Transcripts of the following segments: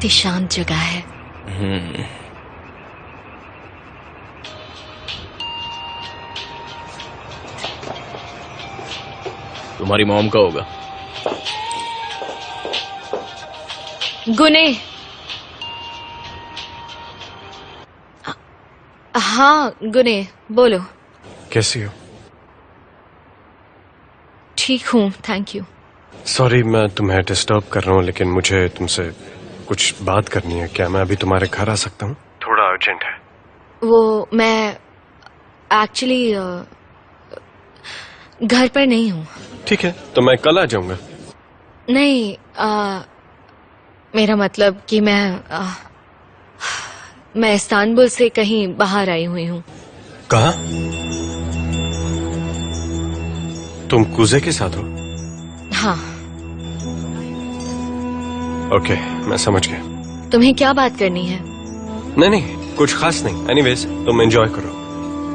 बहुत ही शांत जगह है। तुम्हारी मॉम का होगा। गुने। हाँ गुने, बोलो। कैसी हो? ठीक हूँ, थैंक यू। सॉरी मैं तुम्हें डिस्टर्ब कर रहा हूँ, लेकिन मुझे तुमसे कुछ बात करनी है। क्या मैं अभी तुम्हारे घर आ सकता हूँ? थोड़ा अर्जेंट है। वो मैं एक्चुअली घर पर नहीं हूँ। ठीक है, तो मैं कल आ जाऊंगा। नहीं, मेरा मतलब कि मैं इस्तांबुल से कहीं बाहर आई हुई हूँ। कहाँ? तुम कूजे के साथ हो? हाँ। ओके, मैं समझ गया। तुम्हें क्या बात करनी है? नहीं नहीं, कुछ खास नहीं। एनीवेज, तुम एंजॉय करो।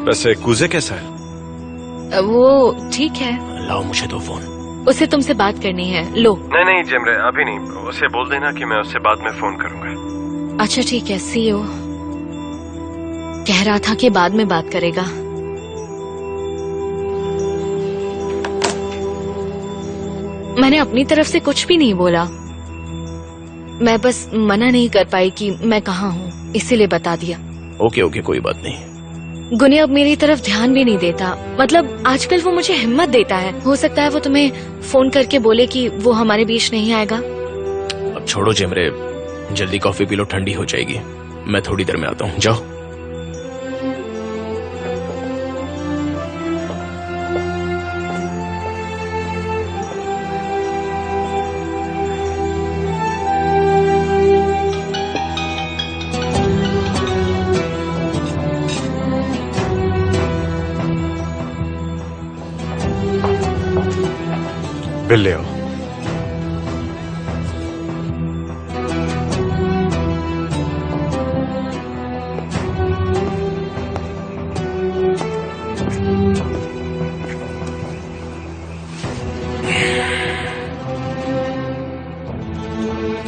वैसे कूजे कैसा है? वो ठीक है। लाओ मुझे दो फोन। उसे तुमसे बात करनी है, लो। नहीं नहीं जेमरे, अभी नहीं। उसे बोल देना कि मैं उससे बाद में फोन करूंगा। अच्छा ठीक है, सी यू। कह रहा था कि बाद में बात करेगा। मैंने अपनी तरफ से कुछ भी नहीं बोला। मैं बस मना नहीं कर पाई कि मैं कहाँ हूँ, इसीलिए बता दिया। ओके ओके, कोई बात नहीं। गुने अब मेरी तरफ ध्यान भी नहीं देता। मतलब आजकल वो मुझे हिम्मत देता है। हो सकता है वो तुम्हें फोन करके बोले कि वो हमारे बीच नहीं आएगा। अब छोड़ो जेमरे, जल्दी कॉफी पी लो, ठंडी हो जाएगी। मैं थोड़ी देर में आता हूँ, जाओ। बिल ले आओ।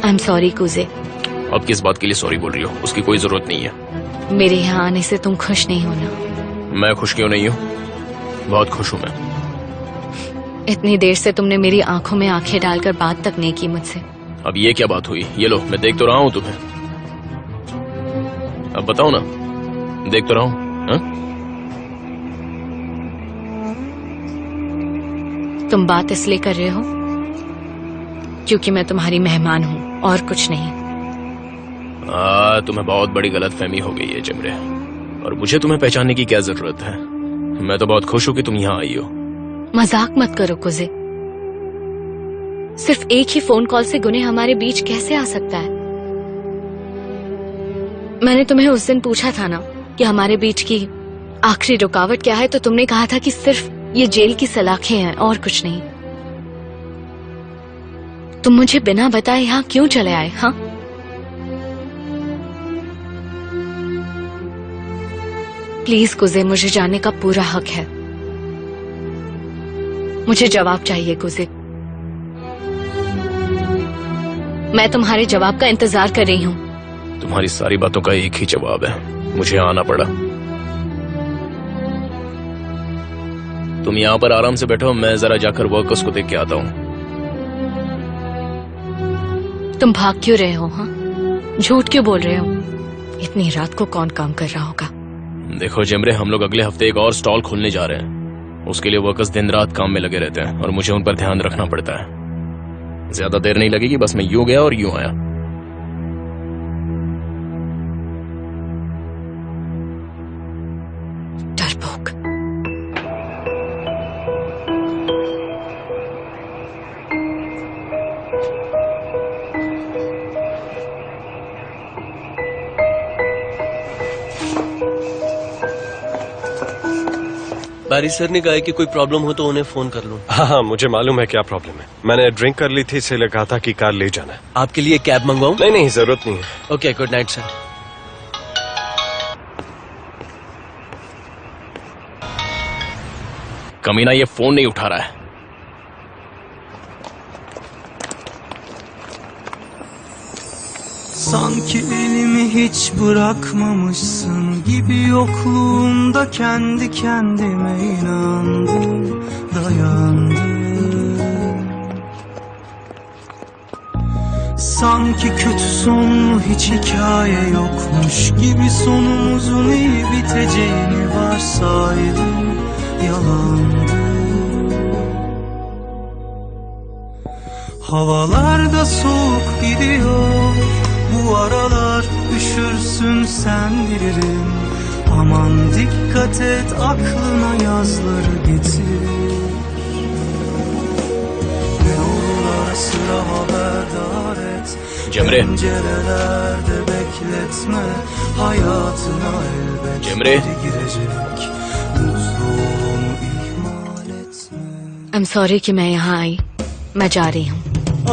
आई एम सॉरी कूजे। अब किस बात के लिए सॉरी बोल रही हो? उसकी कोई जरूरत नहीं है। मेरे यहाँ आने से तुम खुश नहीं हो ना? मैं खुश क्यों नहीं हूँ? बहुत खुश हूँ मैं। इतनी देर से तुमने मेरी आंखों में आंखें डालकर बात तक नहीं की मुझसे। अब ये क्या बात हुई? ये लो, मैं देख तो रहा हूँ तुम्हें। अब बताओ ना, देख तो रहा हूँ। तुम बात इसलिए कर रहे हो क्योंकि मैं तुम्हारी मेहमान हूँ, और कुछ नहीं। तुम्हें बहुत बड़ी गलतफहमी हो गई है जेमरे, और मुझे तुम्हें पहचानने की क्या जरूरत है? मैं तो बहुत खुश हूँ कि तुम यहाँ आई हो। मजाक मत करो कुजे। सिर्फ एक ही फोन कॉल से गुने हमारे बीच कैसे आ सकता है? मैंने तुम्हें उस दिन पूछा था ना कि हमारे बीच की आखिरी रुकावट क्या है, तो तुमने कहा था कि सिर्फ ये जेल की सलाखें हैं और कुछ नहीं। तुम मुझे बिना बताए यहाँ क्यों चले आए? हाँ, प्लीज कुजे, मुझे जानने का पूरा हक है। मुझे जवाब चाहिए कुजे। मैं तुम्हारे जवाब का इंतजार कर रही हूँ। तुम्हारी सारी बातों का एक ही जवाब है, मुझे आना पड़ा। तुम यहाँ पर आराम से बैठो, मैं जरा जाकर वर्कर्स को देख के आता हूँ। तुम भाग क्यों रहे हो? हाँ, झूठ क्यों बोल रहे हो? इतनी रात को कौन काम कर रहा होगा? देखो जेमरे, हम लोग अगले हफ्ते एक और स्टॉल खोलने जा रहे हैं। उसके लिए वर्कर्स दिन रात काम में लगे रहते हैं और मुझे उन पर ध्यान रखना पड़ता है। ज्यादा देर नहीं लगेगी, बस मैं यूं गया और यूं आया। डरपोक। बारी सर ने कहा है कि कोई प्रॉब्लम हो तो उन्हें फोन कर लूं। हाँ, मुझे मालूम है क्या प्रॉब्लम है। मैंने ड्रिंक कर ली थी, इसलिए कहा था कि कार ले जाना है। आपके लिए कैब मंगवाऊं? नहीं नहीं, जरूरत नहीं है। Okay, good night sir. कमीना ये फोन नहीं उठा रहा है। Sanki elimi hiç bırakmamışsın gibi, yokluğunda kendi kendime inandım, dayandım. Sanki kötü sonlu hiç hikaye yokmuş gibi, sonumuzun iyi biteceğini varsaydım, yalandı. Havalar da soğuk gidiyor bu aralar, üşürsün sen bilirim. Aman dikkat et, aklına yazları getir. Ne olur ara sıra haberdar et. Cemre. Pencerelerde bekletme, hayatına elbet Cemre. biri girecek. Mutluluğunu ihmal etme. I'm sorry कि मैं यहाँ आई. मैं जा रही हूँ.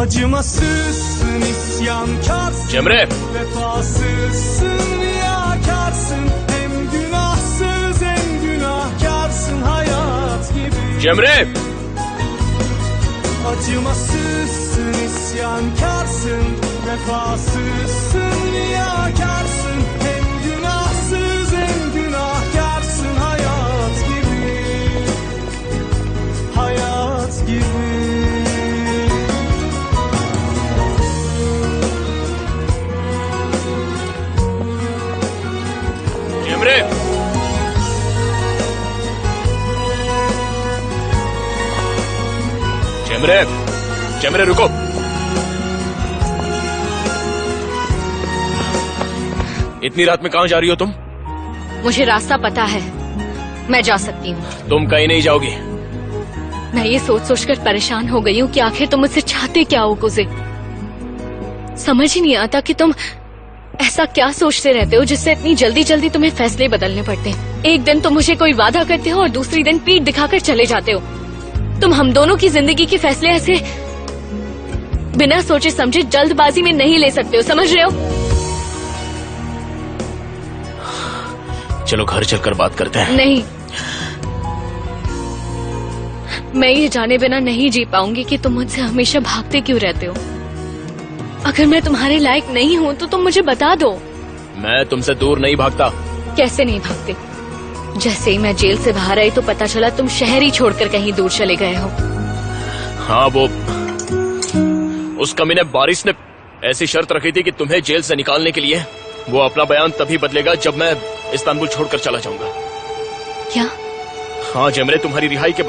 Acımasızsın, isyankarsın, Cemre. vefasızsın, riyakarsın. Hem günahsız hem günahkarsın, hayat gibi. Cemre. Acımasızsın, isyankarsın, vefasızsın, riyakarsın. Hem günahsız hem günahkarsın, hayat gibi. Hayat gibi. Cemre. Cemre. Cemre रुको. इतनी रात में कहाँ जा रही हो तुम? मुझे रास्ता पता है. मैं जा सकती हूँ. तुम कहीं नहीं जाओगी. मैं ये सोच सोचकर परेशान हो गई हूँ कि आखिर तुम मुझसे चाहते क्या हो कुसे. समझ ही नहीं आता कि तुम ऐसा क्या सोचते रहते हो जिससे इतनी जल्दी जल्दी तुम्हें फैसले बदलने पड़ते हैं. एक दिन तुम मुझे कोई वादा करते हो और दूसरी दिन पीठ दिखाकर चले जाते हो. तुम हम दोनों की जिंदगी के फैसले ऐसे बिना सोचे समझे जल्दबाजी में नहीं ले सकते हो, समझ रहे हो? चलो घर चलकर बात करते हैं. नहीं, मैं ये जाने बिना नहीं जी पाऊंगी कि तुम मुझसे हमेशा भागते क्यों रहते हो. अगर मैं तुम्हारे लायक नहीं हूँ तो तुम मुझे बता दो. मैं तुमसे दूर नहीं भागता. कैसे नहीं भागते? जैसे ही मैं जेल से बाहर आई तो पता चला तुम शहर ही छोड़कर कहीं दूर चले गए हो. हाँ, वो उस कमीने बारिश ने ऐसी शर्त रखी थी कि तुम्हें जेल से निकालने के लिए वो अपना बयान तभी बदलेगा जब मैं इस्तांबुल छोड़कर चला जाऊंगा. क्या? हाँ जेमरे, तुम्हारी रिहाई के